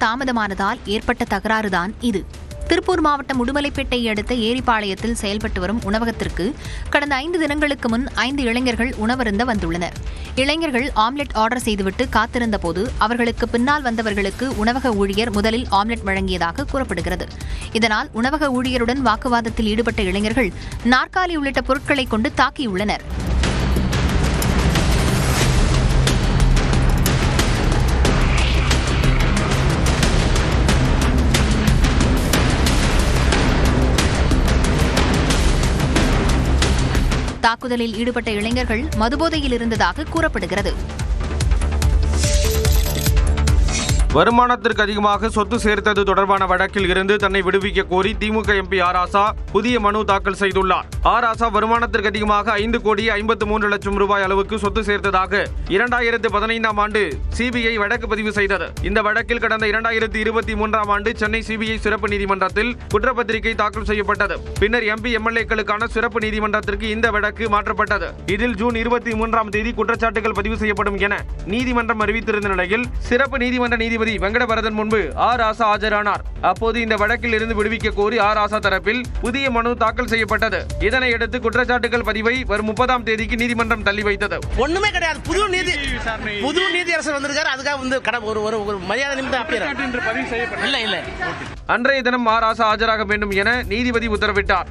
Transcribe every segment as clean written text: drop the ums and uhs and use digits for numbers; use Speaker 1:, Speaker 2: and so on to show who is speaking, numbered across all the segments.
Speaker 1: தாமதமானதால் ஏற்பட்ட தகராறுதான் இது. திருப்பூர் மாவட்டம் உடுமலைப்பேட்டையை அடுத்த ஏரிப்பாளையத்தில் செயல்பட்டு வரும் உணவகத்திற்கு கடந்த 5 தினங்களுக்கு முன் 5 இளைஞர்கள் உணவருந்த வந்துள்ளனர். இளைஞர்கள் ஆம்லெட் ஆர்டர் செய்துவிட்டு காத்திருந்தபோது அவர்களுக்கு பின்னால் வந்தவர்களுக்கு உணவக ஊழியர் முதலில் ஆம்லெட் வழங்கியதாக கூறப்படுகிறது. இதனால் உணவக ஊழியருடன் வாக்குவாதத்தில் ஈடுபட்ட இளைஞர்கள் நாற்காலி உள்ளிட்ட பொருட்களை கொண்டு தாக்கியுள்ளனர். தாக்குதலில் ஈடுபட்ட இளைஞர்கள் மதுபோதையில் இருந்ததாக கூறப்படுகிறது.
Speaker 2: வருமானத்திற்கு அதிகமாக சொத்து சேர்த்தது தொடர்பான வழக்கில் இருந்து தன்னை விடுவிக்க கோரி திமுக எம்பி ஆர் ராசா புதிய மனு தாக்கல் செய்துள்ளார். ஆர் ராசா வருமானத்திற்கு அதிகமாக 5,53 லட்சம் ரூபாய் அளவுக்கு சொத்து சேர்த்ததாக 2015ஆம் ஆண்டு சிபிஐ வழக்கு பதிவு செய்தது. இந்த வழக்கில் கடந்த 2023ஆம் ஆண்டு சென்னை சிபிஐ சிறப்பு நீதிமன்றத்தில் குற்றப்பத்திரிகை தாக்கல் செய்யப்பட்டது. பின்னர் எம்பி எம்எல்ஏக்களுக்கான சிறப்பு நீதிமன்றத்திற்கு இந்த வழக்கு மாற்றப்பட்டது. இதில் ஜூன் 23ஆம் தேதி குற்றச்சாட்டுகள் பதிவு செய்யப்படும் என நீதிமன்றம் அறிவித்திருந்த நிலையில் சிறப்பு நீதிமன்ற நீதிபதி வெங்கடபரதன் முன்பு ஆர் ராசா ஆஜரானார். அப்போது இந்த வழக்கில் இருந்து விடுவிக்க கோரி ஆர் ராசா தரப்பில் புதிய மனு தாக்கல் செய்யப்பட்டது. இதனையடுத்து குற்றச்சாட்டுகள் பதிவை வரும் 30ஆம் தேதிக்கு நீதிமன்றம் தள்ளி வைத்தது.
Speaker 3: ஒண்ணுமே கிடையாது. புது நீதியரசர் வந்திருக்காரு. அதுக்காக வந்து ஒரு மரியாதை நிமித்தம் இல்ல.
Speaker 2: அன்றைய தினம் ஆர் ராசா ஆஜராக வேண்டும் என நீதிபதி உத்தரவிட்டார்.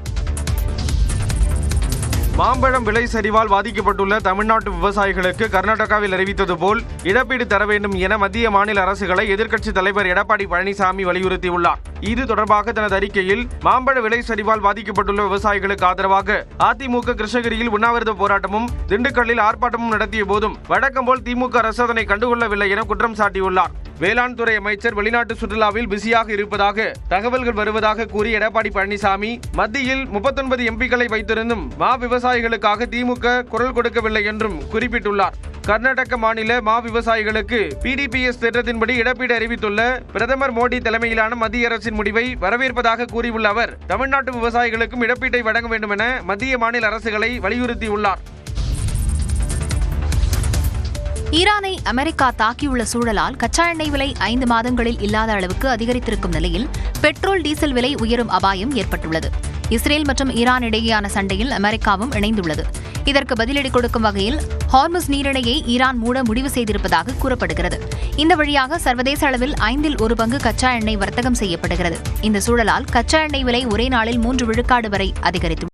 Speaker 2: மாம்பழம் விலை சரிவால் பாதிக்கப்பட்டுள்ள தமிழ்நாட்டு விவசாயிகளுக்கு கர்நாடகாவில் அறிவித்தது போல் இழப்பீடு தர வேண்டும் என மத்திய மாநில அரசுகளை எதிர்க்கட்சித் தலைவர் எடப்பாடி பழனிசாமி வலியுறுத்தியுள்ளார். இது தொடர்பாக தனது அறிக்கையில் மாம்பழ விலை சரிவால் பாதிக்கப்பட்டுள்ள விவசாயிகளுக்கு ஆதரவாக அதிமுக கிருஷ்ணகிரியில் உண்ணாவிரத போராட்டமும் திண்டுக்கல்லில் ஆர்ப்பாட்டமும் நடத்திய போதும் வழக்கம் போல் திமுக அரசு அதனை கண்டுகொள்ளவில்லை என குற்றம் சாட்டியுள்ளார். வேளாண் துறை அமைச்சர் வெளிநாட்டு சுற்றுலாவில் பிஸியாக இருப்பதாக தகவல்கள் வருவதாக கூறிய எடப்பாடி பழனிசாமி மத்தியில் 39 எம்பிக்களை வைத்திருந்தும் மா விவசாயிகளுக்காக திமுக குரல் கொடுக்கவில்லை என்றும் குறிப்பிட்டுள்ளார். கர்நாடக மாநில மா விவசாயிகளுக்கு பிடிபிஎஸ் திட்டத்தின்படி இழப்பீடு அறிவித்துள்ள பிரதமர் மோடி தலைமையிலான மத்திய அரசின் முடிவை வரவேற்பதாக கூறியுள்ள அவர் தமிழ்நாட்டு விவசாயிகளுக்கும் இழப்பீட்டை வழங்க வேண்டும் என மத்திய மாநில அரசுகளை வலியுறுத்தியுள்ளார்.
Speaker 1: ஈரானை அமெரிக்கா தாக்கியுள்ள சூழலால் கச்சா எண்ணெய் விலை 5 மாதங்களில் இல்லாத அளவுக்கு அதிகரித்திருக்கும் நிலையில் பெட்ரோல் டீசல் விலை உயரும் அபாயம் ஏற்பட்டுள்ளது. இஸ்ரேல் மற்றும் ஈரான் இடையேயான சண்டையில் அமெரிக்காவும் இணைந்துள்ளது. இதற்கு பதிலடி கொடுக்கும் வகையில் ஹார்முஸ் நீரிணையை ஈரான் மூட முடிவு செய்திருப்பதாக கூறப்படுகிறது. இந்த வழியாக சர்வதேச அளவில் 5 1 பங்கு கச்சா எண்ணெய் வர்த்தகம் செய்யப்படுகிறது. இந்த சூழலால் கச்சா எண்ணெய் விலை ஒரே நாளில் 3 விழுக்காடு வரை அதிகரித்துள்ளது.